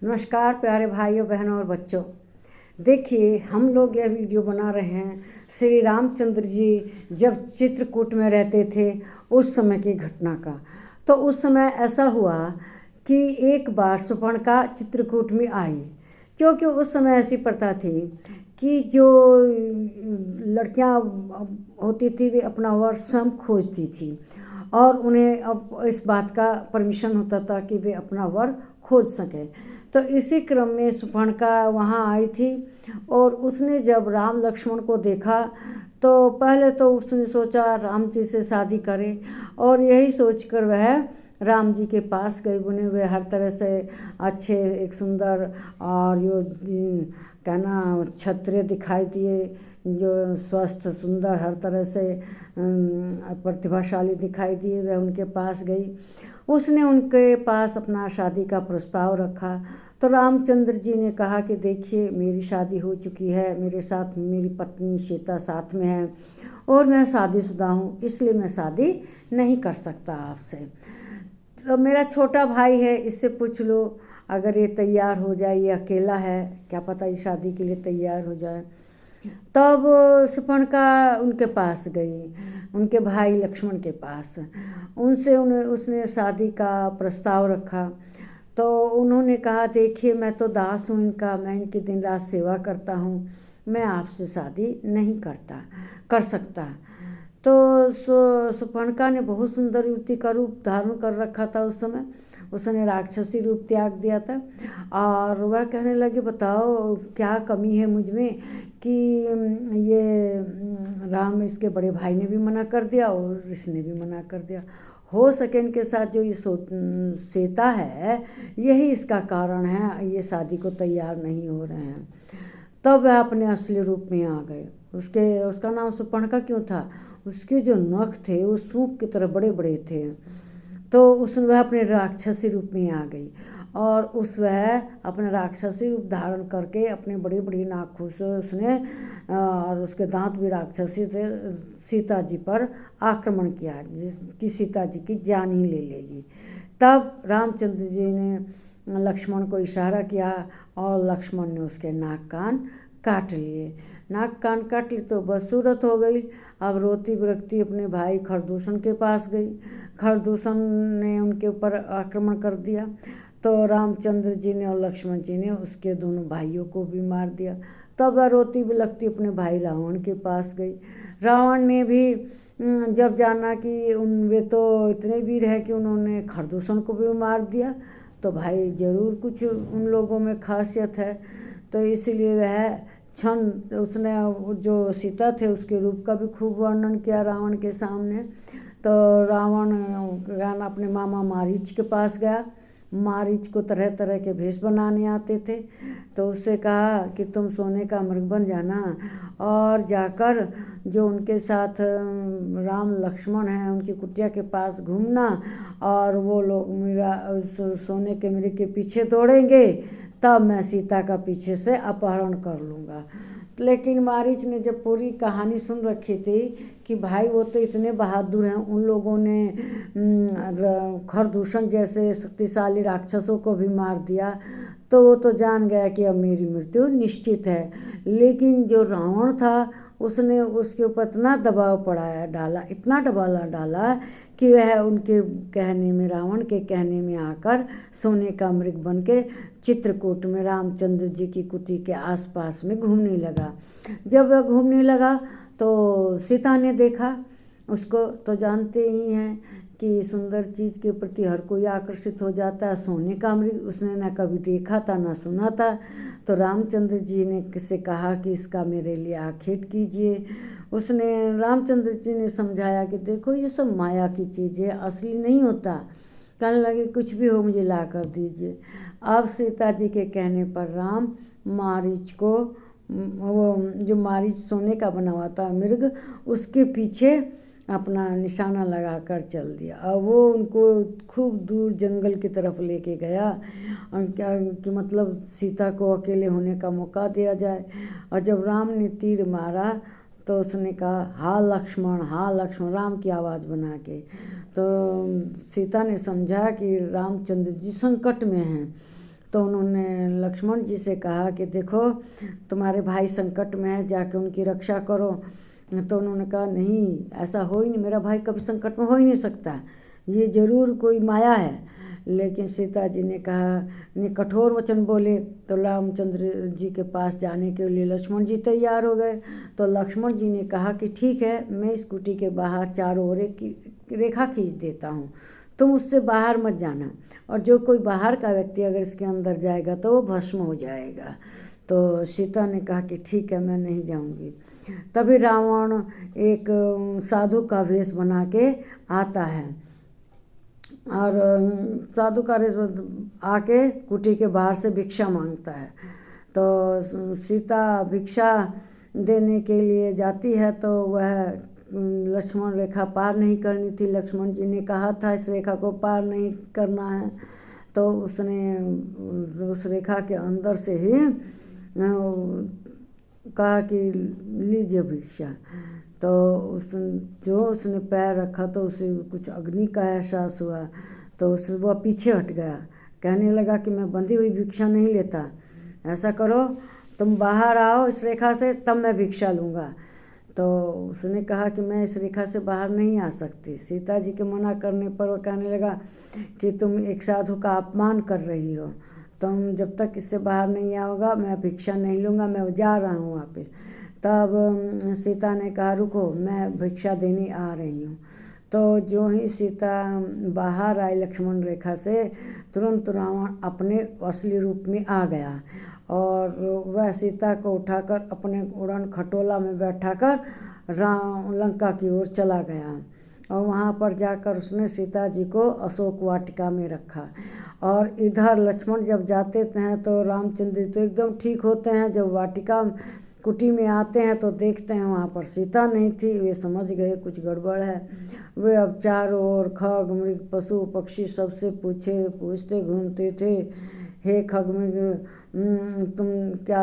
नमस्कार प्यारे भाइयों बहनों और बच्चों। देखिए, हम लोग यह वीडियो बना रहे हैं श्री रामचंद्र जी जब चित्रकूट में रहते थे उस समय की घटना का। तो उस समय ऐसा हुआ कि एक बार सुपर्णखा चित्रकूट में आई, क्योंकि उस समय ऐसी प्रथा थी कि जो लड़कियां होती थी वे अपना वर स्वयं खोजती थी और उन्हें अब इस बात का परमिशन होता था कि वे अपना वर खोज सकें। तो इसी क्रम में सुपर्णखा वहाँ आई थी और उसने जब राम लक्ष्मण को देखा तो पहले तो उसने सोचा राम जी से शादी करे, और यही सोचकर वह राम जी के पास गई। बुने हुए हर तरह से अच्छे, एक सुंदर और जो कहना क्षत्रिय दिखाई दिए, जो स्वस्थ सुंदर हर तरह से प्रतिभाशाली दिखाई दिए, वह उनके पास गई। उसने उनके पास अपना शादी का प्रस्ताव रखा। तो रामचंद्र जी ने कहा कि देखिए, मेरी शादी हो चुकी है, मेरे साथ मेरी पत्नी सीता साथ में है और मैं शादीशुदा हूँ, इसलिए मैं शादी नहीं कर सकता आपसे। तो मेरा छोटा भाई है, इससे पूछ लो, अगर ये तैयार हो जाए, ये अकेला है, क्या पता ये शादी के लिए तैयार हो जाए। तब सुपर्णखा उनके पास गई, उनके भाई लक्ष्मण के पास। उसने शादी का प्रस्ताव रखा। तो उन्होंने कहा, देखिए मैं तो दास हूँ इनका, मैं इनकी दिन रात सेवा करता हूँ, मैं आपसे शादी नहीं कर सकता। तो सुपर्णखा ने बहुत सुंदर युवती का रूप धारण कर रखा था उस समय। उसने राक्षसी रूप त्याग दिया था और वह कहने लगी, बताओ क्या कमी है मुझ में कि ये राम, इसके बड़े भाई ने भी मना कर दिया और इसने भी मना कर दिया। हो सके इनके साथ जो ये सीता है यही इसका कारण है, ये शादी को तैयार नहीं हो रहे हैं। तब वह अपने असली रूप में आ गए। उसका नाम सुपर्णखा क्यों था? उसके जो नख थे वो सूप की तरह बड़े बड़े थे। तो वह अपने राक्षसी रूप में आ गई और वह अपना राक्षसी रूप धारण करके अपने बड़ी बड़ी नाखून से उसने और उसके दांत भी राक्षसी थे, सीता जी पर आक्रमण किया, जिसकी सीता जी की जान ही ले लेगी। तब रामचंद्र जी ने लक्ष्मण को इशारा किया और लक्ष्मण ने उसके नाक कान काट लिए। नाक कान काट ली तो बस सूरत हो गई। अब रोती बिलखती अपने भाई खरदूषण के पास गई। खरदूषण ने उनके ऊपर आक्रमण कर दिया। तो रामचंद्र जी ने और लक्ष्मण जी ने उसके दोनों भाइयों को भी मार दिया। तब वह रोती बिलखती अपने भाई रावण के पास गई। रावण ने भी जब जाना कि वे तो इतने वीर हैं कि उन्होंने खरदूषण को भी मार दिया, तो भाई ज़रूर कुछ उन लोगों में खासियत है। तो इसलिए वह उसने जो सीता थे उसके रूप का भी खूब वर्णन किया रावण के सामने। तो रावण अपने मामा मारीच के पास गया। मारीच को तरह तरह के भेष बनाने आते थे। तो उससे कहा कि तुम सोने का मृग बन जाना और जाकर जो उनके साथ राम लक्ष्मण हैं उनकी कुटिया के पास घूमना, और वो लोग मेरा सोने के मृग के पीछे दौड़ेंगे, तब मैं सीता का पीछे से अपहरण कर लूँगा। लेकिन मारीच ने जब पूरी कहानी सुन रखी थी कि भाई वो तो इतने बहादुर हैं, उन लोगों ने खरदूषण जैसे शक्तिशाली राक्षसों को भी मार दिया, तो वो तो जान गया कि अब मेरी मृत्यु निश्चित है। लेकिन जो रावण था उसने उसके ऊपर इतना दबाव इतना दबाव डाला कि वह उनके कहने में, रावण के कहने में आकर सोने का मृग बन के चित्रकूट में रामचंद्र जी की कुटी के आसपास में घूमने लगा। जब वह घूमने लगा तो सीता ने देखा उसको। तो जानते ही हैं कि सुंदर चीज़ के प्रति हर कोई आकर्षित हो जाता है। सोने का मृग उसने ना कभी देखा था ना सुना था। तो रामचंद्र जी ने से कहा कि इसका मेरे लिए आखेट कीजिए। रामचंद्र जी ने समझाया कि देखो, ये सब माया की चीज़ है, असली नहीं होता। कहने लगे, कुछ भी हो मुझे ला कर दीजिए। अब सीता जी के कहने पर राम मारीच को, वो जो मारीच सोने का बना हुआ था मृग, उसके पीछे अपना निशाना लगाकर चल दिया और वो उनको खूब दूर जंगल की तरफ लेके गया। और क्या कि मतलब सीता को अकेले होने का मौका दिया जाए। और जब राम ने तीर मारा तो उसने कहा, हा लक्ष्मण, हा लक्ष्मण, राम की आवाज़ बना के। तो सीता ने समझा कि रामचंद्र जी संकट में हैं। तो उन्होंने लक्ष्मण जी से कहा कि देखो तुम्हारे भाई संकट में है, जाके उनकी रक्षा करो। तो उन्होंने कहा नहीं, ऐसा हो ही नहीं, मेरा भाई कभी संकट में हो ही नहीं सकता, ये जरूर कोई माया है। लेकिन सीता जी ने कहा, ने कठोर वचन बोले। तो रामचंद्र जी के पास जाने के लिए लक्ष्मण जी तैयार हो गए। तो लक्ष्मण जी ने कहा कि ठीक है, मैं इस कुटी के बाहर चारों ओर एक रेखा खींच देता हूँ, तुम उससे बाहर मत जाना, और जो कोई बाहर का व्यक्ति अगर इसके अंदर जाएगा तो वो भस्म हो जाएगा। तो सीता ने कहा कि ठीक है, मैं नहीं जाऊंगी। तभी रावण एक साधु का वेश बना के आता है, और साधु का वेश आके कुटी के बाहर से भिक्षा मांगता है। तो सीता भिक्षा देने के लिए जाती है, तो वह लक्ष्मण रेखा पार नहीं करनी थी। लक्ष्मण जी ने कहा था इस रेखा को पार नहीं करना है, तो उसने उस रेखा के अंदर से ही कहा कि लीजिए भिक्षा। तो उसने पैर रखा तो उसे कुछ अग्नि का एहसास हुआ, तो वह पीछे हट गया, कहने लगा कि मैं बंधी हुई भिक्षा नहीं लेता, ऐसा करो तुम बाहर आओ इस रेखा से, तब मैं भिक्षा लूँगा। तो उसने कहा कि मैं इस रेखा से बाहर नहीं आ सकती। सीता जी के मना करने पर वो कहने लगा कि तुम एक साधु का अपमान कर रही हो, तुम जब तक इससे बाहर नहीं आओगा मैं भिक्षा नहीं लूँगा, मैं जा रहा हूँ वापस। तब सीता ने कहा रुको, मैं भिक्षा देने आ रही हूँ। तो जो ही सीता बाहर आई लक्ष्मण रेखा से, तुरंत रावण अपने असली रूप में आ गया, और वह सीता को उठाकर अपने उड़न खटोला में बैठाकर लंका की ओर चला गया। और वहाँ पर जाकर उसने सीता जी को अशोक वाटिका में रखा। और इधर लक्ष्मण जब जाते हैं तो रामचंद्र तो एकदम ठीक होते हैं, जब वाटिका कुटी में आते हैं तो देखते हैं वहाँ पर सीता नहीं थी। वे समझ गए कुछ गड़बड़ है। वे अब चारों ओर खग मृग पशु पक्षी सबसे पूछते घूमते थे, हे खग मृग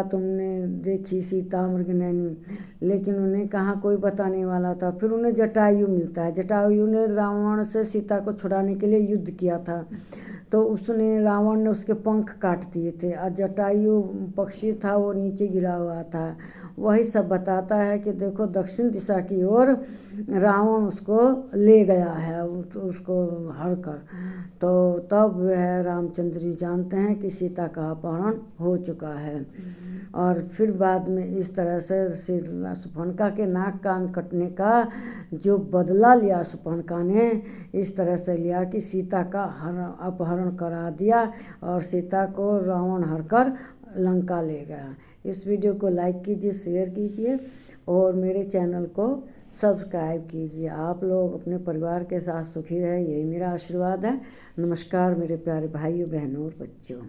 तुमने देखी सीता मृगनयनी, लेकिन उन्हें कहाँ कोई बताने वाला था। फिर उन्हें जटायु मिलता है। जटायु ने रावण से सीता को छुड़ाने के लिए युद्ध किया था, तो रावण ने उसके पंख काट दिए थे, और जटायु पक्षी था वो नीचे गिरा हुआ था। वही सब बताता है कि देखो दक्षिण दिशा की ओर रावण उसको ले गया है, उसको हर कर। तो तब वह रामचंद्र जी जानते हैं कि सीता का अपहरण हो चुका है। और फिर बाद में इस तरह से शूर्पणखा के नाक कान कटने का जो बदला लिया शूर्पणखा ने, इस तरह से लिया कि सीता का अपहरण करा दिया और सीता को रावण हर कर लंका ले गया। इस वीडियो को लाइक कीजिए, शेयर कीजिए और मेरे चैनल को सब्सक्राइब कीजिए। आप लोग अपने परिवार के साथ सुखी रहे, यही मेरा आशीर्वाद है। नमस्कार मेरे प्यारे भाइयों बहनों और बच्चों।